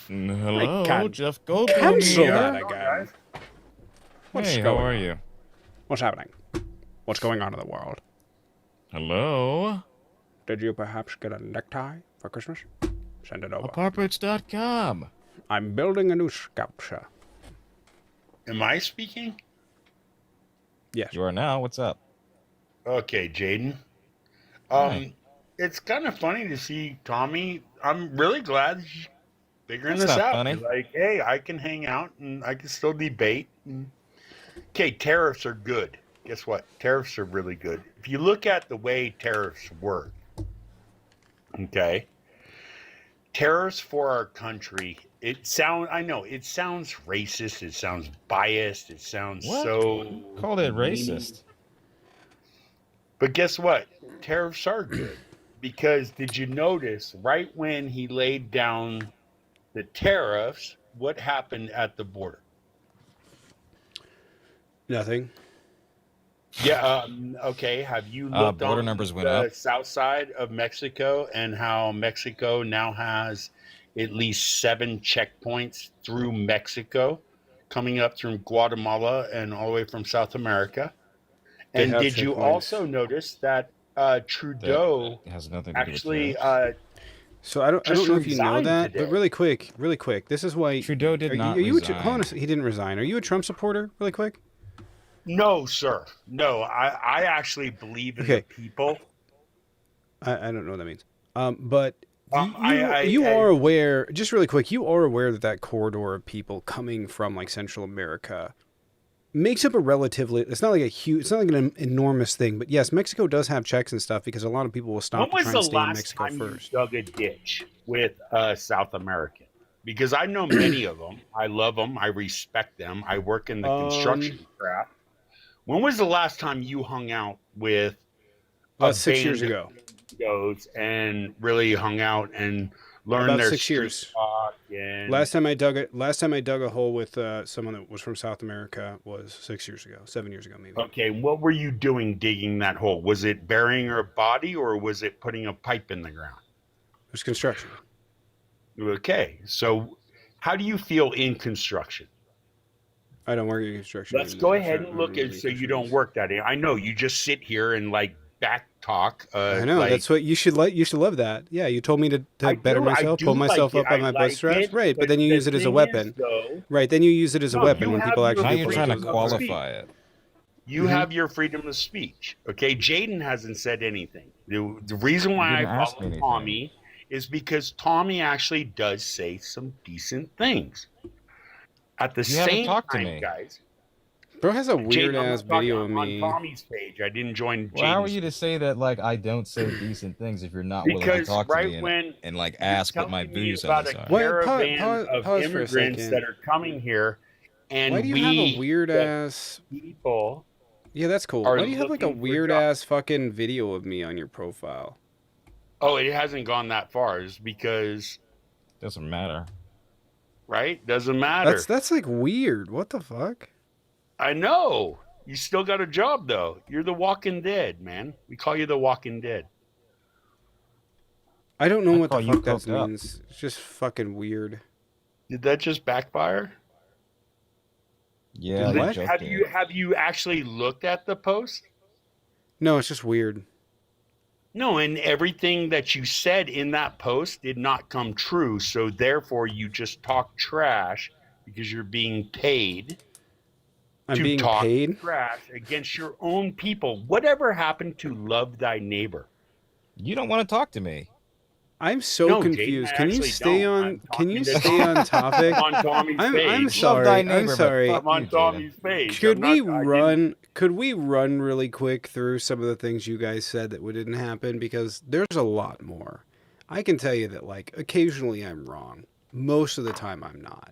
Hello, Jeff Goldblum Cancel here. that again. Hey, how are you? What's happening? What's going on in the world? Hello? Did you perhaps get a necktie for Christmas? Send it over. Apartments.com. I'm building a new sculpture. Am I speaking? Yes. You are now. What's up? Okay, Jaden. Hi. It's kind of funny to see Tommy. I'm really glad he's figuring That's this not out. funny. He's like, hey, I can hang out and I can still debate. Okay, tariffs are good. Guess what? Tariffs are really good. If you look at the way tariffs work, okay, tariffs for our country, I know it sounds racist, it sounds biased, it sounds What? so Called it racist. But guess what? Tariffs are good. Because did you notice right when he laid down the tariffs, what happened at the border? Nothing. Yeah, okay. Have you looked Border on numbers went the up. south side of Mexico and how Mexico now has at least 7 checkpoints through Mexico, coming up through Guatemala and all the way from South America? They And have did you checkpoints. also notice that Trudeau That has nothing to do with actually tariffs. So I don't know if you know resigned that, today? but really quick. This is why Trudeau did not are you resign. hold on a second. He didn't resign. Are you a Trump supporter? Really quick. No, sir. No, I actually believe in the people. I don't know what that means. But I you are aware, just really quick, you are aware that that corridor of people coming from like Central America makes up a relatively, it's not like an enormous thing, but yes, Mexico does have checks and stuff because a lot of people will stop When to was try the and stay in last Mexico time first. you dug a ditch with a South American? Because I know many of them. I love them. I respect them. I work in the construction craft. When was the last time you hung out with About 6 years ago. Goes and really hung out and learned About their 6 street years. talk? And Last time I dug a hole with someone that was from South America was 6 years ago, 7 years ago maybe. okay, what were you doing digging that hole? Was it burying her body or was it putting a pipe in the ground? It was construction. Okay, so how do you feel in construction? I don't work in construction. Let's go ahead and look at so you don't work that in. I know you just sit here and like back talk. I know, like, that's what you should like. You should love that. Yeah, you told me to better myself, pull myself up by my bootstraps. Right, but then you use it as a weapon. Right, then you use it as a weapon when people actually. Now feel you're trying to themselves. qualify it. You have your freedom of speech. Okay, Jaden hasn't said anything. The reason why didn't I ask follow me Tommy is because Tommy actually does say some decent things. At the You haven't same talked to time, me. guys. Bro has a weird Jaden, ass video of me. on Tommy's page. I didn't join. Well, how are Jaden's you to say that like I don't say decent things if you're not willing to Because talk to right me when and like you're ask what my telling me views on about this a are? Wait, caravan of pause for a immigrants second. that are coming here, and Why do you have a weird ass? people? Yeah, that's cool. are Why do you have like a looking for weird jobs? ass fucking video of me on your profile? Oh, it hasn't gone that far. It's because Doesn't matter. right doesn't matter. That's like weird. What the fuck? I know. You still got a job though. You're the Walking Dead, man. We call you the Walking Dead. I don't know I what the call you fuck that coked up. means. It's just fucking weird. Did that just backfire? Yeah, Did I what? joked Have it. you actually looked at the post? No, it's just weird. No, and everything that you said in that post did not come true. So therefore, you just talk trash because you're being paid I'm to being talk paid. trash against your own people. Whatever happened to love thy neighbor? You don't want to talk to me. I'm so No, Jaden, confused. I Can you actually stay don't. on? I'm Can you talking to stay on topic? I'm on Tommy's I'm page. sorry. thy I'm neighbor, but sorry. fuck I'm on you, Jaden. Tommy's page. Could we I didn't- run? Could we run really quick through some of the things you guys said that didn't happen? Because there's a lot more. I can tell you that, like, occasionally I'm wrong. Most of the time I'm not.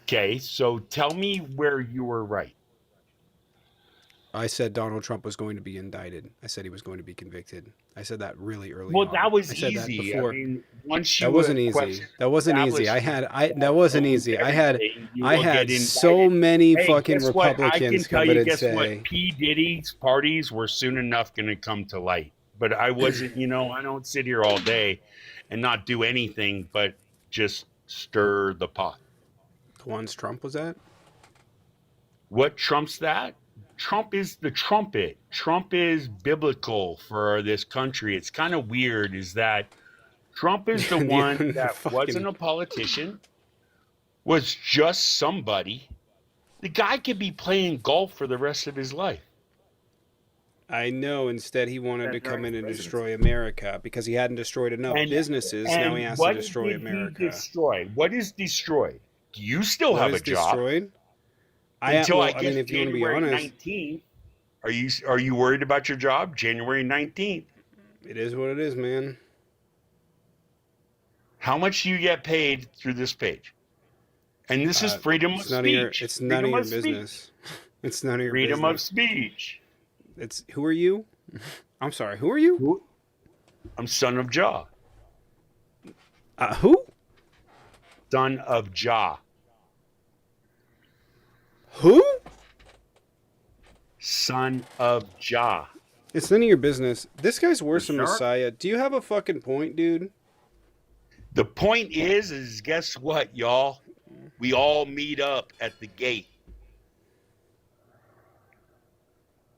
Okay, so tell me where you were right. I said Donald Trump was going to be indicted. I said he was going to be convicted. I said that really early Well, on. that was I said that easy. before. I mean, once you That wasn't easy. question That wasn't easy. established That wasn't owns easy. I had everything, you will get so indicted. many Hey, fucking guess what? I can Republicans tell come you, in and guess say, what? P. Diddy's parties were soon enough going to come to light. But I wasn't, I don't sit here all day and not do anything but just stir the pot. The ones Trump was at? What trumps that? Trump is the trumpet. Trump is biblical for this country. It's kind of weird is that Trump is the one that wasn't a politician, was just somebody. The guy could be playing golf for the rest of his life. I know. Instead, he wanted to come in and destroy America because he hadn't destroyed enough businesses. Now he has to destroy America. Destroy? What is destroyed? Do you still have a job? Destroyed? Until I mean, if you want to be honest, 19th, are you worried about your job? January 19th. It is what it is, man. How much do you get paid through this page? And this is freedom of speech. It's none of your business. It's none of your business. Freedom of speech. Who are you? I'm sorry. Who are you? I'm son of Jah. Who? Son of Jah. Who? Son of Jah. It's none of your business. This guy's worse than Messiah. Do you have a fucking point, dude? The point is guess what, y'all? We all meet up at the gate.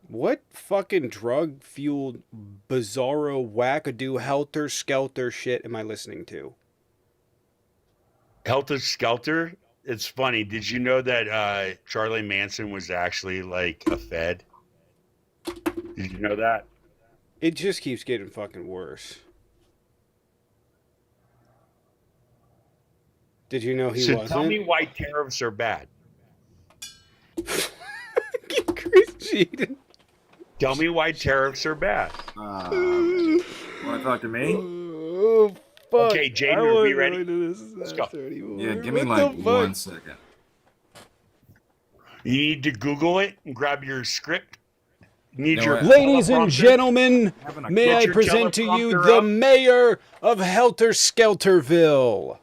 What fucking drug-fueled, bizarro, wackadoo, helter-skelter shit am I listening to? Helter Skelter? It's funny. Did you know that Charlie Manson was actually like a Fed? Did you know that? It just keeps getting fucking worse. Did you know he wasn't? Tell me why tariffs are bad. Chris cheated. Tell me why tariffs are bad. Want to talk to me? Oh, fuck. Okay, Jaden, are we ready? Let's go. Yeah, give me like 1 second. You need to Google it and grab your script. Ladies and gentlemen, may I present to you the mayor of Helter Skelterville.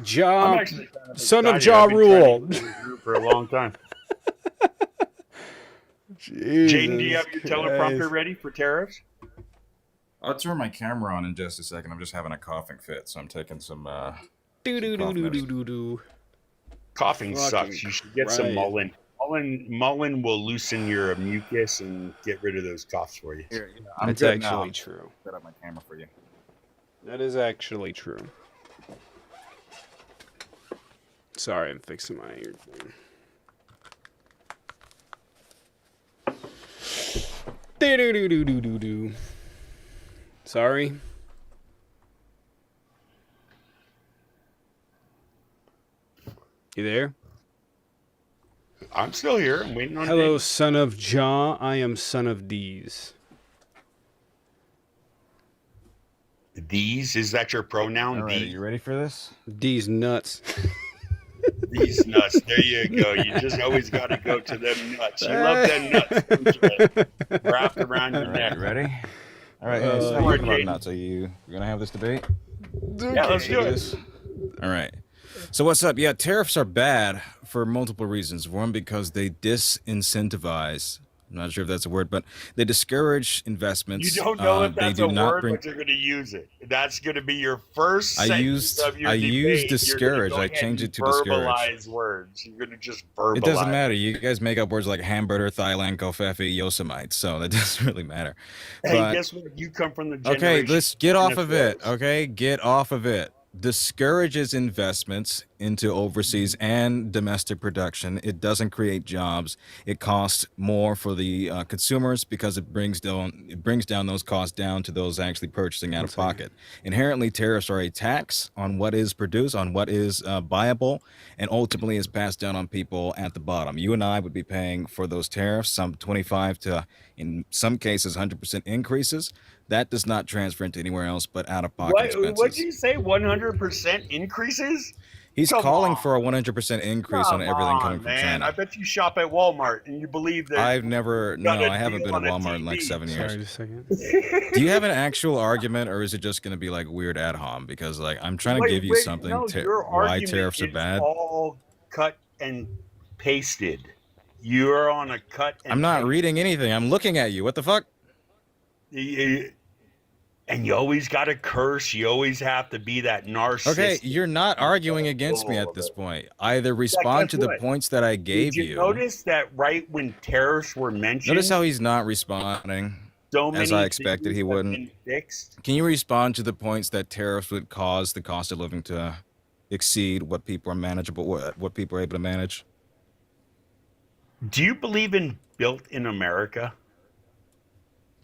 Jah, son of Ja Rule. For a long time. Jaden, do you have your teleprompter ready for tariffs? I'll turn my camera on in just a second. I'm just having a coughing fit, so I'm taking some Coughing sucks. You should get some Mullen. Mullen will loosen your mucus and get rid of those coughs for you. Here, That's actually true. Set up my camera for you. That is actually true. Sorry, I'm fixing my earphone. Do-do-do-do-do-do-do. Sorry. You there? I'm still here. I'm waiting on Hello, Dave. son of Jah. I am son of D's. These? Is that your pronoun? All right, are These? you ready for this? D's nuts. These nuts. There you go. You just always got to go to them nuts. You love them nuts. Wrapped around your All neck. right, ready? All right, hey, stop talking about nuts. Are you gonna have this debate? Yeah, let's do it. All right. So what's up? Yeah, tariffs are bad for multiple reasons. One, because they disincentivize. I'm not sure if that's a word, but they discourage investments. You don't know if that's they a do not word, bring... but you're going to use it. That's going to be your first I sentence of your debate. used discourage. I changed it to discourage. Verbalize words. You're going to just verbalize. It doesn't matter. You guys make up words like hamburger, Thailand, kofefe, Yosemite, so that doesn't really matter. Hey, But, guess what? You come from the generation. okay, let's get off of it. Okay, get off of it. Discourages investments into overseas and domestic production. It doesn't create jobs. It costs more for the consumers because it brings down those costs down to those actually purchasing out of pocket. Inherently, tariffs are a tax on what is produced, on what is buyable, and ultimately is passed down on people at the bottom. You and I would be paying for those tariffs, some 25 to, in some cases, 100% increases. That does not transfer into anywhere else but out-of-pocket expenses. What did you say? 100% increases? He's calling for a 100% increase on everything coming from China. I bet you shop at Walmart and you believe that. I haven't been at Walmart in like 7 years. Sorry, just a second. Do you have an actual argument, or is it just going to be like weird ad hom? Because like I'm trying to give you something why tariffs are bad. All cut and pasted. You're on a cut. And I'm not reading anything. I'm looking at you. What the fuck? And you always got to curse. You always have to be that narcissist. Okay, you're not arguing against me at this point. Either respond to the what? points that I Did gave you you. notice that right when tariffs were mentioned, Notice how he's not responding so as many I expected things he have wouldn't. been fixed? Can you respond to the points that tariffs would cause the cost of living to exceed what people are manageable, what people are able to manage? Do you believe in built in America?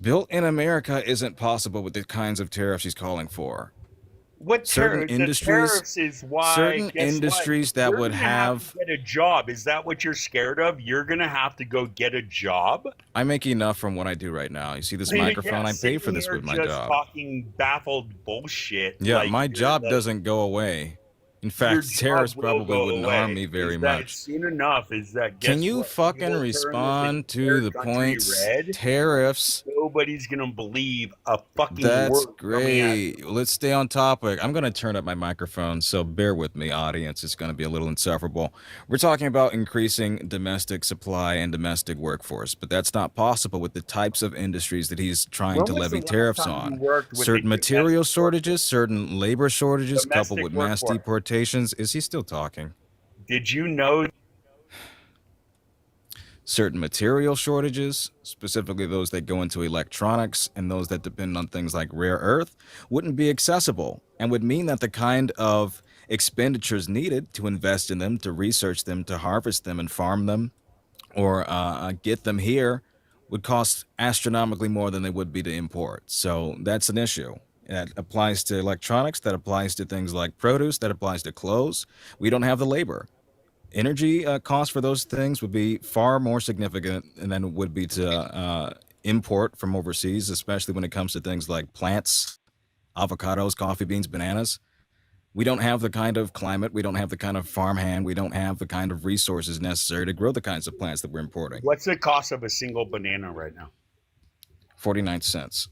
Built in America isn't possible with the kinds of tariffs he's calling for. What Certain tariffs? The industries, tariffs is why. certain Guess industries what? that You're would gonna have have. to get a job. Is that what you're scared of? You're gonna have to go get a job. I make enough from what I do right now. You see this microphone? I pay for this Sitting with my here just job. talking baffled bullshit. Yeah, like my you're job the- doesn't go away. In Your fact, tariffs job will probably go wouldn't away. harm me very Is that much. soon enough? Is that Can guess you what? fucking You will turn respond this to entire the country points? red. Tariffs. Nobody's gonna believe a fucking That's word coming out. great. Let's stay on topic. I'm going to turn up my microphone, so bear with me, audience. It's going to be a little insufferable. We're talking about increasing domestic supply and domestic workforce, but that's not possible with the types of industries that he's trying to When was the levy last tariffs time you on. worked with a Certain material domestic shortages, certain labor shortages, coupled domestic with mass workforce? deportations. Is he still talking? Did you know Certain material shortages, specifically those that go into electronics and those that depend on things like rare earth, wouldn't be accessible and would mean that the kind of expenditures needed to invest in them, to research them, to harvest them and farm them, or get them here would cost astronomically more than they would be to import. So that's an issue. That applies to electronics, that applies to things like produce, that applies to clothes. We don't have the labor. Energy costs for those things would be far more significant than it would be to import from overseas, especially when it comes to things like plants, avocados, coffee beans, bananas. We don't have the kind of climate, we don't have the kind of farmhand, we don't have the kind of resources necessary to grow the kinds of plants that we're importing. what's the cost of a single banana right now? 49 cents.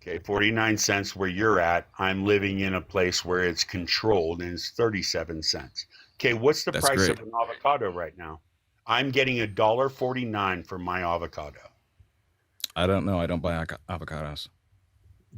Okay, 49 cents where you're at. I'm living in a place where it's controlled and it's 37 cents. Okay, what's the That's price great. of an avocado right now? I'm getting $1.49 for my avocado. I don't know. I don't buy avocados.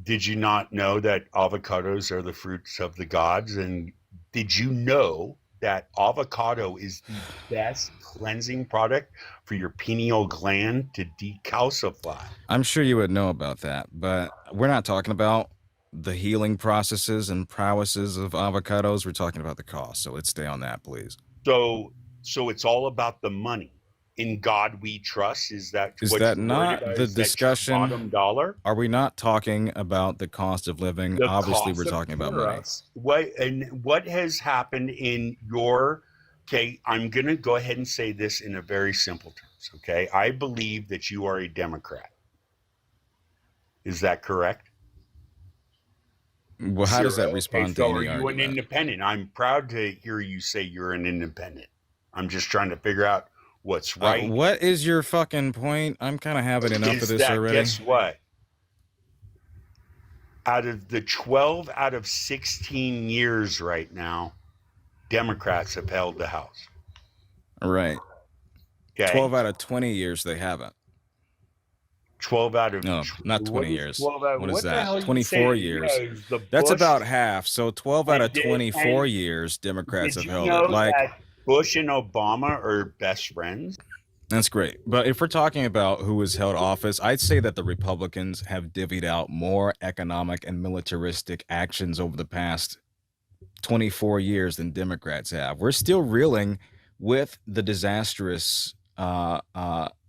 Did you not know that avocados are the fruits of the gods? And did you know that avocado is the best cleansing product for your pineal gland to decalcify? I'm sure you would know about that, but we're not talking about the healing processes and prowesses of avocados. We're talking about the cost. So let's stay on that, please. So it's all about the money. In God we trust. Is that Is what that you're not worried about? the Is that your discussion? bottom dollar? Are we not talking about the cost of living? The Obviously, cost we're of talking about money. tariffs. What has happened in your? Okay, I'm gonna go ahead and say this in a very simple terms. Okay, I believe that you are a Democrat. Is that correct? Well, how does that Zero. respond Okay, to so any are you an argument? independent? I'm proud to hear you say you're an independent. I'm just trying to figure out what's right. What is your fucking point? I'm kind of having enough of Is this that already. guess what? Out of the 12 out of 16 years right now, Democrats have held the House. Right. Okay? 12 out of 20 years, they haven't. 12 out of No, not 20 what is years. 12 out, What is the that? hell are you 24 saying? years. Yeah, it's the That's Bush- about half. So 12 out of Did- 24 and years, Democrats Did have you held know it. Like, that Bush and Obama are best friends? that's great. But if we're talking about who has held office, I'd say that the Republicans have divvied out more economic and militaristic actions over the past 24 years than Democrats have. We're still reeling with the disastrous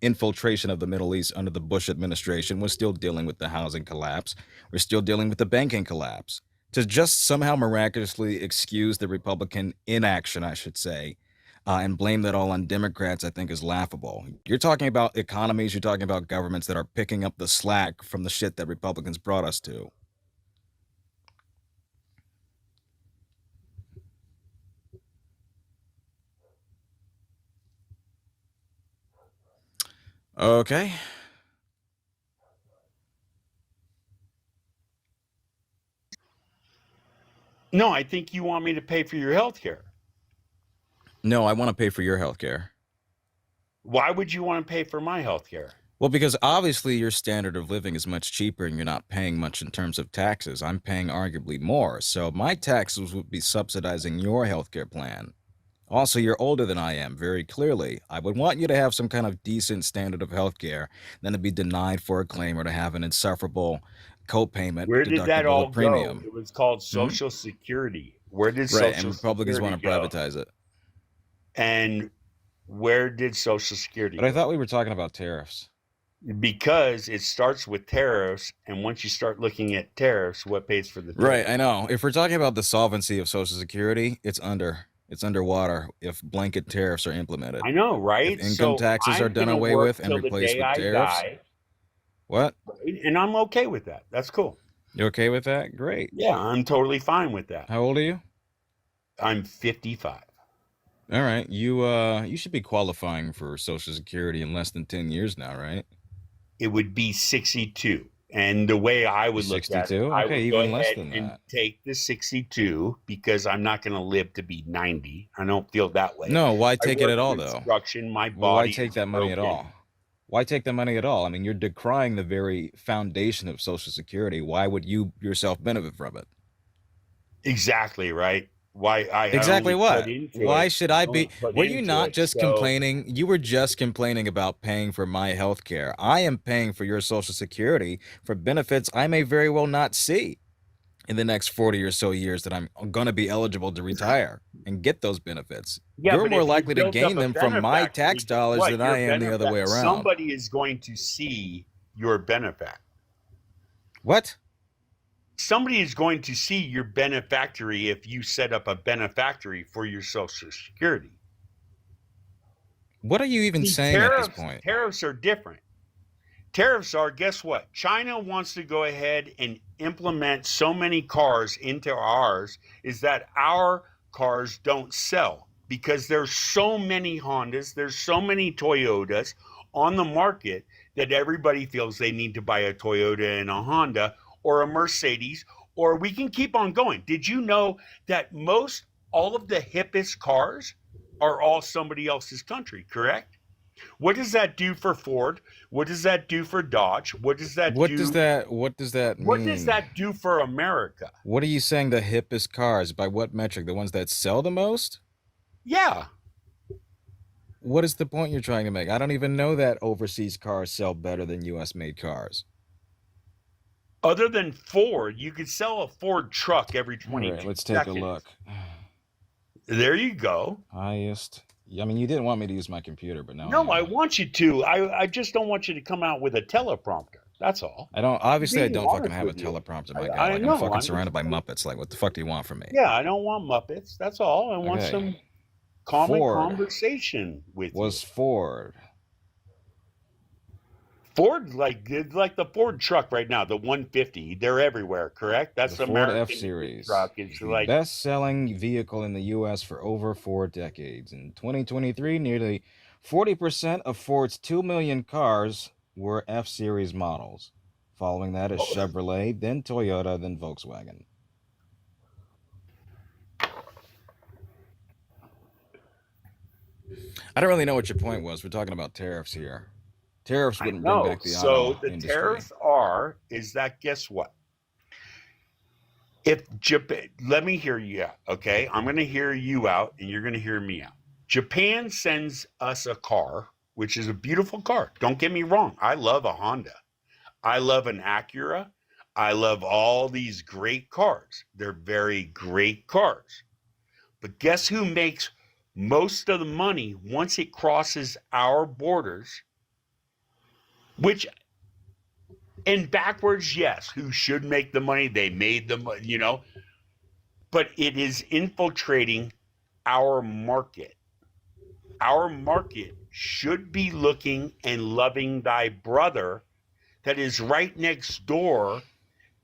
infiltration of the Middle East under the Bush administration. We're still dealing with the housing collapse. We're still dealing with the banking collapse. To just somehow miraculously excuse the Republican inaction, I should say, and blame that all on Democrats, I think is laughable. You're talking about economies, you're talking about governments that are picking up the slack from the shit that Republicans brought us to. Okay. No, I think you want me to pay for your health care. No, I want to pay for your health care. Why would you want to pay for my health care? Well, because obviously your standard of living is much cheaper and you're not paying much in terms of taxes. I'm paying arguably more. So my taxes would be subsidizing your healthcare plan. Also, you're older than I am, very clearly. I would want you to have some kind of decent standard of healthcare than to be denied for a claim or to have an insufferable copayment, Where did that deductible, or all go? premium. It was called Hmm? Social Security. Where did Right, and Social Republicans Security want to go? privatize it. And where did Social Security But I go? thought we were talking about tariffs. Because it starts with tariffs, and once you start looking at tariffs, what pays for the Right, tariff? I know. If we're talking about the solvency of Social Security, it's underwater if blanket tariffs are implemented. I know, If right? income So taxes are I'm done gonna away work with and till the replaced day with I tariffs, die, what? right? And I'm okay with that. That's cool. You okay with that? Great. Yeah, I'm totally fine with that. How old are you? I'm 55. All right. You should be qualifying for Social Security in less than 10 years now, right? It would be 62. And the way I You're would look at it, 62? I Okay, would go even less ahead than and that. take the 62 because I'm not going to live to be 90. I don't feel that way. No, why I take it work at all though? construction. My Well, why body take is that money at broken. all? Why take the money at all? I mean, you're decrying the very foundation of Social Security. Why would you yourself benefit from it? Exactly, right? Why I Exactly only put what? into Why it. should I I only be? put Were you into not it. just So complaining? You were just complaining about paying for my health care. I am paying for your Social Security for benefits I may very well not see in the next 40 or so years that I'm going to be eligible to retire and get those benefits. yeah, You're but more if you likely to build up gain a them from my tax benefactory, guess dollars what? than I am the other way around. Somebody is going to see your benefit. What? Somebody is going to see your benefactory if you set up a benefactory for your Social Security. What are you even See, saying at this point? tariffs are different. Tariffs are, guess what? China wants to go ahead and implement so many cars into ours is that our cars don't sell because there's so many Hondas, there's so many Toyotas on the market that everybody feels they need to buy a Toyota and a Honda or a Mercedes, or we can keep on going. Did you know that all of the hippest cars are all somebody else's country, correct? What does that do for Ford? What does that do for Dodge? What does that What does mean? that do for America? What are you saying the hippest cars? By what metric? The ones that sell the most? Yeah. What is the point you're trying to make? I don't even know that overseas cars sell better than US made cars. Other than Ford, you could sell a Ford truck every All right, 22 let's take a seconds. look. There you go. Highest. I mean, you didn't want me to use my computer, but now No, I am. want you to. I just don't want you to come out with a teleprompter. That's all. I don't. Obviously, I Being don't fucking honest have a with you. teleprompter, my I guy. Like I'm know. fucking I'm surrounded by Muppets. Like, what the fuck do you want from me? Yeah, I don't want Muppets. That's all. I want Okay. some common Ford conversation with was you. Ford. Ford, like the Ford truck right now, the 150, they're everywhere, correct? That's The Ford American F-Series truck. is It's the like, best-selling vehicle in the U.S. for over 4 decades. In 2023, nearly 40% of Ford's 2 million cars were F-Series models. Following that is Chevrolet, then Toyota, then Volkswagen. I don't really know what your point was. We're talking about tariffs here. Tariffs I wouldn't bring know. back the So auto the industry. tariffs is that, guess what? If Japan, let me hear you out, okay? I'm going to hear you out and you're going to hear me out. Japan sends us a car, which is a beautiful car. Don't get me wrong. I love a Honda. I love an Acura. I love all these great cars. They're very great cars. But guess who makes most of the money once it crosses our borders? Which, and backwards, yes, who should make the money? They made the money, but it is infiltrating our market. Our market should be looking and loving thy brother that is right next door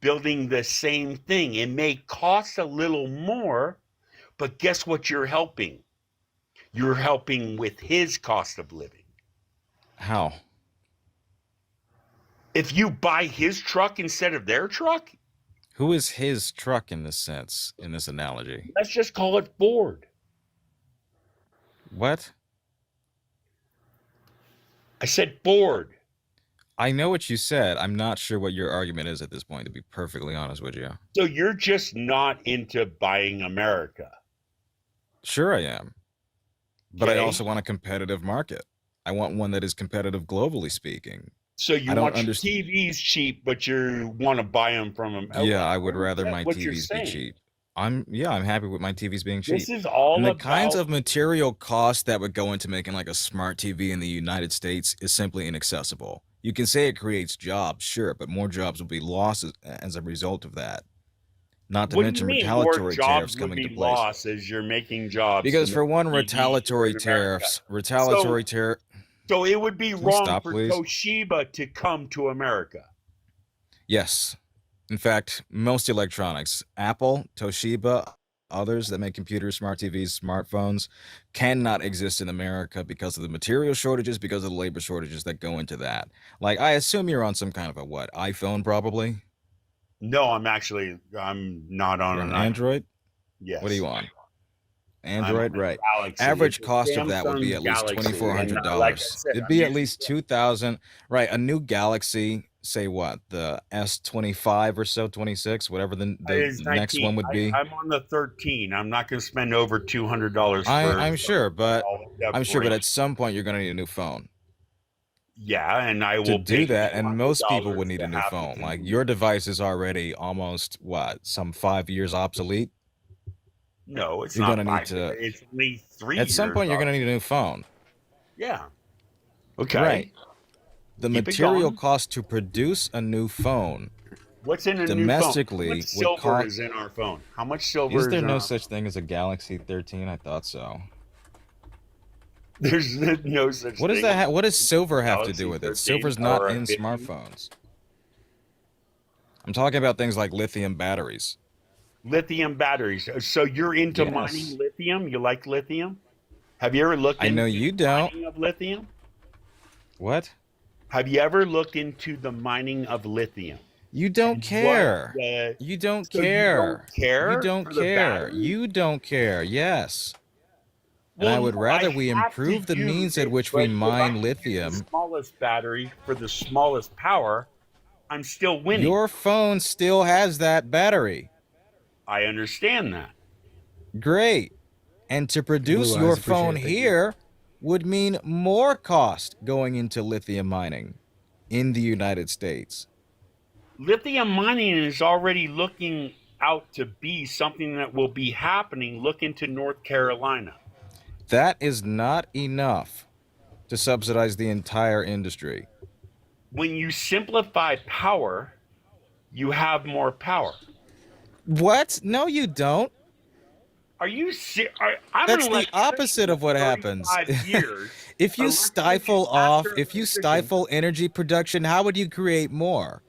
building the same thing. It may cost a little more, but guess what you're helping? You're helping with his cost of living. How? If you buy his truck instead of their truck, Who is his truck in this sense, in this analogy? let's just call it Ford. What? I said Ford. I know what you said. I'm not sure what your argument is at this point, to be perfectly honest with you. So you're just not into buying America. Sure, I am. But I Okay. also want a competitive market. I want one that is competitive globally speaking. So you I don't want your understand. TVs cheap, but you want to buy them from them. Yeah, I would rather That's my what you're TVs be saying. cheap. I'm happy with my TVs being cheap. This is And all the kinds about of material costs that would go into making like a smart TV in the United States is simply inaccessible. You can say it creates jobs, sure, but more jobs will be lost as a result of that. Not to what do you mention mean more retaliatory tariffs jobs would coming be into place. lost as you're making jobs to Because make for one, TVs here in America? So so it would be Can you wrong stop, for please? Toshiba to come to America. Yes. In fact, most electronics, Apple, Toshiba, others that make computers, smart TVs, smartphones, cannot exist in America because of the material shortages, because of the labor shortages that go into that. Like, I assume you're on some kind of a what, iPhone probably? No, I'm not on You're an on iPhone. Android? Yes. What are you on? I'm on Android, a right. Galaxy. It's Average a cost of that would be Samsung at least Galaxy. And like I $2,400. said, It'd I'm be at using least 2,000. Right, a new Galaxy, say what, the S25 or so, 26, whatever the it's next 19. one would be. I'm on the 13. I'm not going to spend over $200 for I'm sure, but all the at range. some point you're gonna need a new phone. Yeah, and I To will do pay that, and most people would $200 need to a new have the phone. Like convenience. your device is already almost what, some 5 years obsolete. No, it's You're not gonna need 5 years. to It's only 3 at some years point you're gonna off. need a new phone. Yeah. Right. Okay. The Keep it material going. cost to produce a new phone What's in a new phone? How much domestically would silver cost. is in our phone? How much Is silver is there in no our such thing as a Galaxy 13? I thought so. There's no such What does thing as what does silver have to do Galaxy with it? 13 Silver's not or a in 15. smartphones. I'm talking about things like lithium batteries. Lithium batteries. So you're into Yes. mining lithium? You like lithium? Have you ever looked I know into you the don't. mining of lithium? What? Have you ever looked into the mining of lithium? You don't And what care. the You don't so you don't care. You care don't for the care. battery? You don't care. Yes. And Well, I would no, I rather we have to improve the use means at it, which we but if I mine can use the lithium. smallest battery for the smallest power, I'm still winning. Your phone still has that battery. I understand that. Great. And to produce Blue eyes, your appreciate phone it. Thank you. here would mean more cost going into lithium mining in the United States. Lithium mining is already looking out to be something that will be happening. Look into North Carolina. That is not enough to subsidize the entire industry. When you simplify power, you have more power. What? No, you don't. Are you serious? I'm an That's the electrician opposite of for what happens. 35 years. If you Electrician after if you electrician. stifle energy production, how would you create more?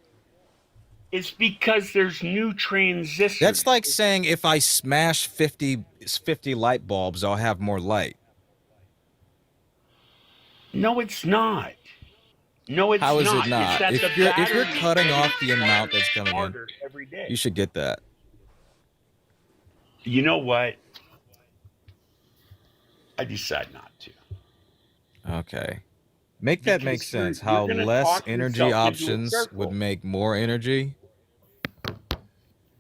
It's because there's new transistors. That's like saying if I smash 50 light bulbs, I'll have more light. No, it's not. No, it's How is not. it It's not? that the If you're battery cutting is off the getting amount that's coming in, smarter every day. you should get that. You know what? I decide not to. Okay. Make that make Because you're sense. How gonna less talk energy yourself into a options would circle. make more energy.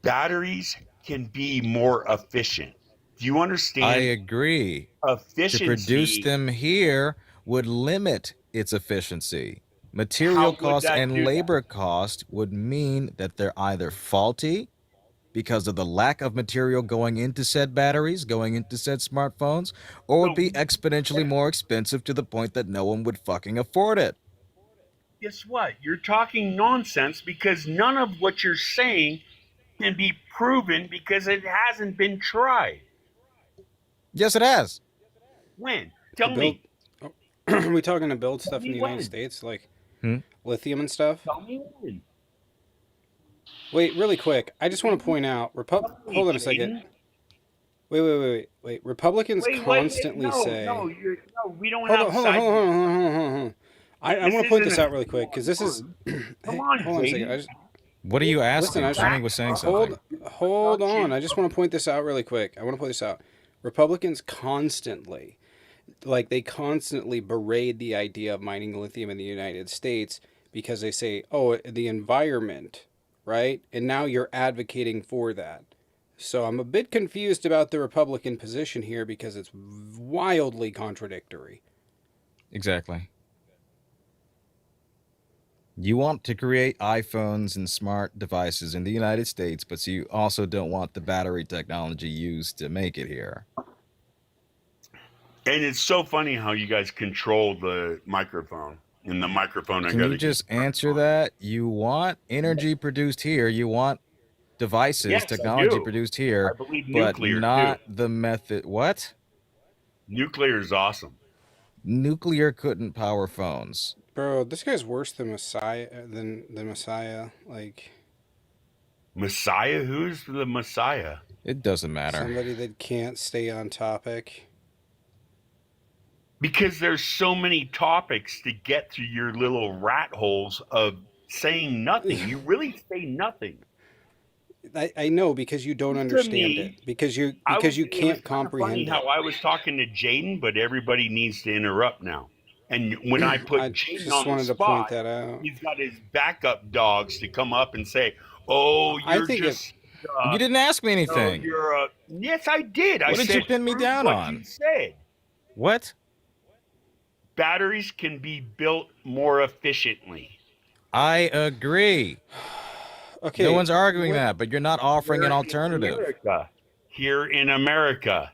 Batteries can be more efficient. Do you I understand? agree. To produce Efficiency. them here would limit its efficiency. How Material would costs that and do that? labor cost would mean that they're either faulty because of the lack of material going into said batteries, going into said smartphones, or would So be exponentially more expensive to the point that no one would fucking afford it. guess what? You're talking nonsense because none of what you're saying can be proven because it hasn't been tried. Yes, it has. When? To Tell build, me. are we talking to build Tell stuff in me the United when. States, like Hmm? lithium and stuff? Tell me when. Wait, really quick. I just want to point out, Tell me, hold on a second. Jaden. Wait. Republicans Wait. constantly No, say, no. We don't hold have on, hold on, hold side. on, hold on, hold on, hold on. I This want to point isn't this a. out really quick because this is. Come Hey, on, hold on a second. Jaden. What are you Listen, asking? Tommy was saying something. hold on. I just want to point this out really quick. I want to point this out. Republicans constantly, like they constantly berate the idea of mining lithium in the United States because they say, oh, the environment, right? And now you're advocating for that. So I'm a bit confused about the Republican position here because it's wildly contradictory. Exactly. You want to create iPhones and smart devices in the United States, but you also don't want the battery technology used to make it here. And it's so funny how you guys control the microphone. And the microphone, I Can gotta you just get answer that? You want energy produced here. You want devices, Yes, I technology do. produced I here, believe but nuclear too. not the method. What? Nuclear is awesome. Nuclear couldn't power phones. Bro, this guy's worse than Messiah than Messiah. Like Messiah? Who's the Messiah? It doesn't matter. somebody that can't stay on topic. Because there's so many topics to get through your little rat holes of saying nothing. You really say nothing. I know because you don't To understand me, it. Because you it was can't kinda comprehend funny it. how I was talking to Jaden, but everybody needs to interrupt now. And when I put I Jaden just on the wanted to point spot, that out. he's got his backup dogs to come up and say, "Oh, I you're think just." You didn't ask me No, anything. you're a. Yes, I did. I What did said you pin me prove down what on? you said. What? Batteries can be built more efficiently. I agree. Okay. No one's arguing what- that, but you're not offering an alternative. Here in America.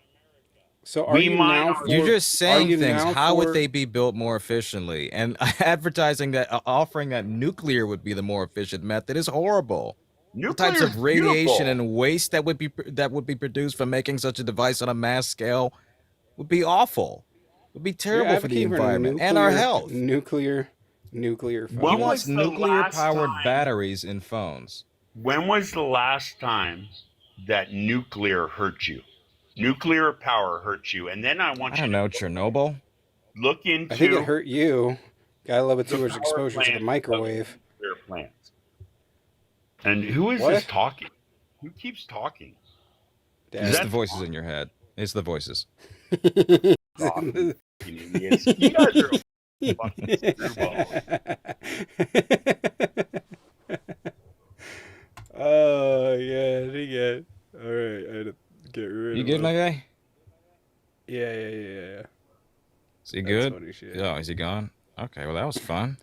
So are We you mine now our- for, You're just saying you things. now How would for- they be built more efficiently? And advertising that, offering that nuclear would be the more efficient method is horrible. The types Nuclear's of radiation beautiful. and waste that would be produced from making such a device on a mass scale would be awful. Would be you're terrible for the advocating environment and our health. Nuclear He When phones. was wants the nuclear last powered time- batteries in phones. When was the last time that nuclear hurt you? Nuclear power hurt you. And then I want I you don't know, Chernobyl. to look into I think it hurt you. Got a little bit the too much power exposure to the plant microwave. of nuclear plants. And who is What? this talking? Who keeps talking? Dad. It's that- the voices in your head. It's the voices. Talking, you idiots. You guys are fucking screwballs. Oh yeah, he got. All right, I had to get rid You of good, him. my guy? Yeah. Is he That's good? funny shit. Oh, is he gone? Okay, well, that was fun.